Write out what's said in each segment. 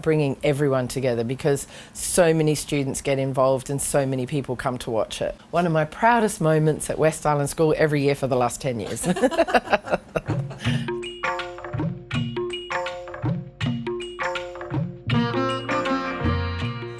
bringing everyone together because so many students get involved and so many people come to watch it. One of my proudest moments at West Island School every year for the last 10 years.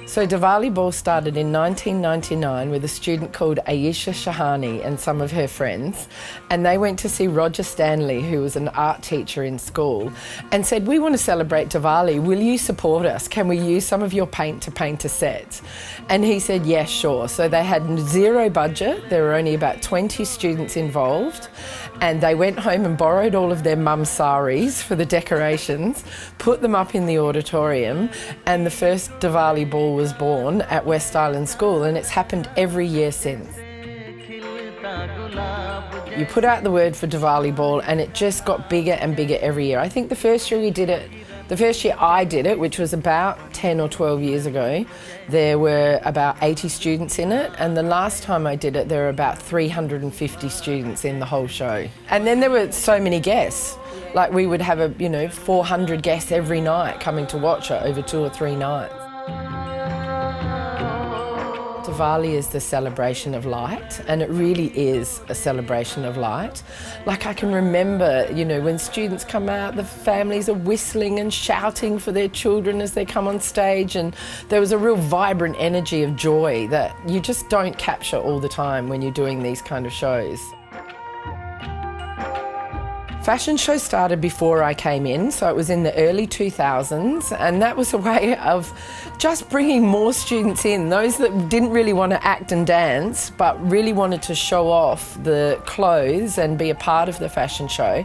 So Diwali Ball started in 1999 with a student called Aisha Shahani and some of her friends, and they went to see Roger Stanley, who was an art teacher in school, and said, "We want to celebrate Diwali, will you support us? Can we use some of your paint to paint a set?" And he said, "Yes, sure." So they had zero budget, there were only about 20 students involved, and they went home and borrowed all of their mum's saris for the decorations, put them up in the auditorium, and the first Diwali Ball was born at West Island School, and it's happened every year since. You put out the word for Diwali Ball and it just got bigger and bigger every year. I think the first year I did it, which was about 10 or 12 years ago, there were about 80 students in it, and the last time I did it there were about 350 students in the whole show. And then there were so many guests. Like we would have 400 guests every night coming to watch it over 2 or 3 nights. Diwali is the celebration of light, and it really is a celebration of light. Like I can remember, when students come out, the families are whistling and shouting for their children as they come on stage, and there was a real vibrant energy of joy that you just don't capture all the time when you're doing these kind of shows. Fashion show started before I came in, so it was in the early 2000s, and that was a way of just bringing more students in, those that didn't really want to act and dance but really wanted to show off the clothes and be a part of the fashion show.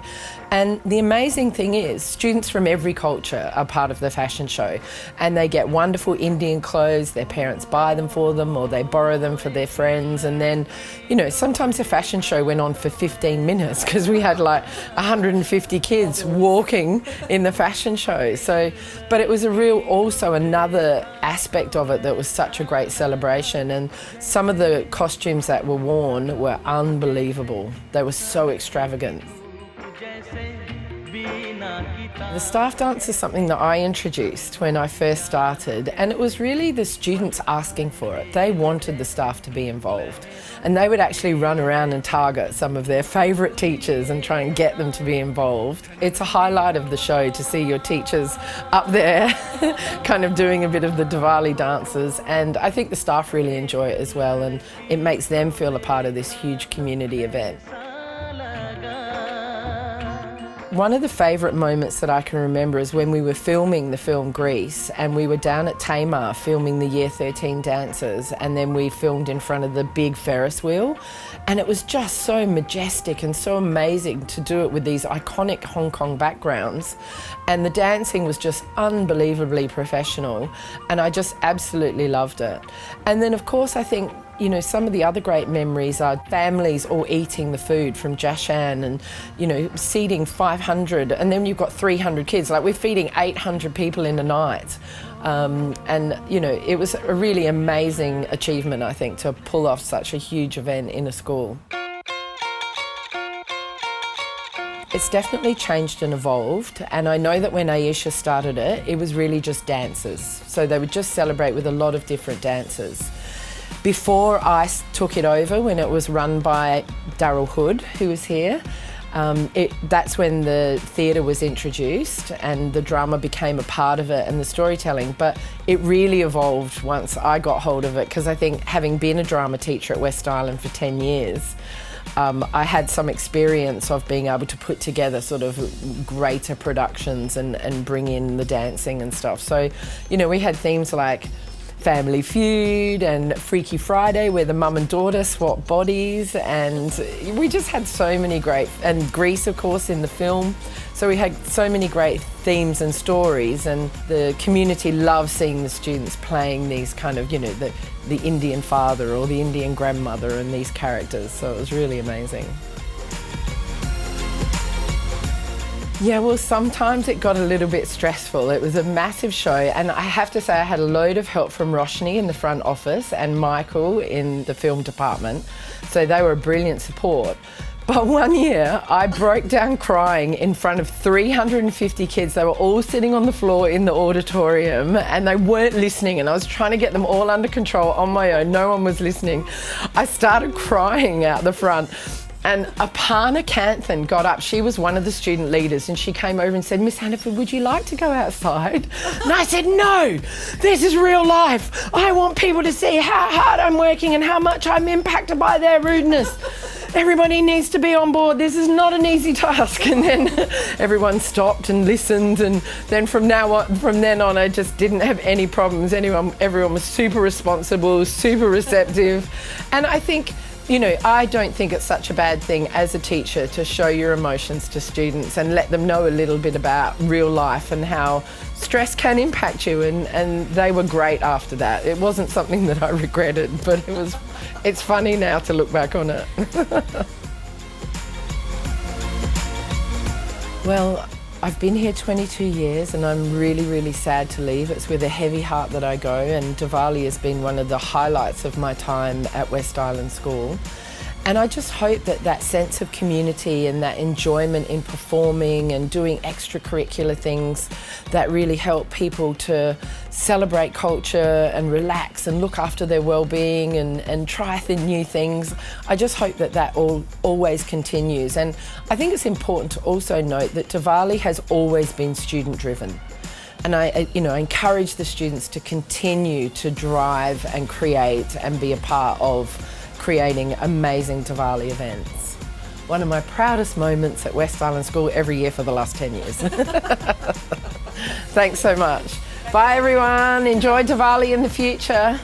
And the amazing thing is, students from every culture are part of the fashion show, and they get wonderful Indian clothes, their parents buy them for them or they borrow them for their friends, and then, sometimes the fashion show went on for 15 minutes because we had like 150 kids walking in the fashion show. But it was also another aspect of it that was such a great celebration, and some of the costumes that were worn were unbelievable. They were so extravagant. The staff dance is something that I introduced when I first started, and it was really the students asking for it. They wanted the staff to be involved, and they would actually run around and target some of their favourite teachers and try and get them to be involved. It's a highlight of the show to see your teachers up there kind of doing a bit of the Diwali dances, and I think the staff really enjoy it as well, and it makes them feel a part of this huge community event. One of the favourite moments that I can remember is when we were filming the film Grease, and we were down at Tamar filming the Year 13 dancers, and then we filmed in front of the big Ferris wheel, and it was just so majestic and so amazing to do it with these iconic Hong Kong backgrounds, and the dancing was just unbelievably professional, and I just absolutely loved it. And then of course I think some of the other great memories are families all eating the food from Jashan and, seating 500, and then you've got 300 kids. Like we're feeding 800 people in a night. It was a really amazing achievement, I think, to pull off such a huge event in a school. It's definitely changed and evolved, and I know that when Aisha started it, it was really just dancers. So they would just celebrate with a lot of different dancers. Before I took it over, when it was run by Darryl Hood, who was here, that's when the theatre was introduced and the drama became a part of it and the storytelling. But it really evolved once I got hold of it, because I think having been a drama teacher at West Island for 10 years, I had some experience of being able to put together sort of greater productions and bring in the dancing and stuff. So, we had themes like Family Feud and Freaky Friday, where the mum and daughter swap bodies, and we just had so many great, and Grease of course in the film, so we had so many great themes and stories, and the community loved seeing the students playing these kind of, the Indian father or the Indian grandmother and these characters, so it was really amazing. Yeah, well, sometimes it got a little bit stressful. It was a massive show, and I have to say I had a load of help from Roshni in the front office and Michael in the film department, so they were a brilliant support. But one year I broke down crying in front of 350 kids. They were all sitting on the floor in the auditorium and they weren't listening, and I was trying to get them all under control on my own. No one was listening. I started crying out the front. And Aparna Kanthan got up. She was one of the student leaders, and she came over and said, "Ms Hannaford, would you like to go outside?" And I said, "No, this is real life. I want people to see how hard I'm working and how much I'm impacted by their rudeness. Everybody needs to be on board. This is not an easy task." And then everyone stopped and listened, and then from then on, I just didn't have any problems. Everyone was super responsible, super receptive. And I think, I don't think it's such a bad thing as a teacher to show your emotions to students and let them know a little bit about real life and how stress can impact you. And they were great after that. It wasn't something that I regretted, but it's funny now to look back on it. Well, I've been here 22 years and I'm really, really sad to leave. It's with a heavy heart that I go, and Diwali has been one of the highlights of my time at West Island School. And I just hope that that sense of community and that enjoyment in performing and doing extracurricular things that really help people to celebrate culture and relax and look after their well-being and try new things. I just hope that that always continues. And I think it's important to also note that Diwali has always been student-driven. And I encourage the students to continue to drive and create and be a part of creating amazing Diwali events. One of my proudest moments at West Island School every year for the last 10 years. Thanks so much. Bye everyone, enjoy Diwali in the future.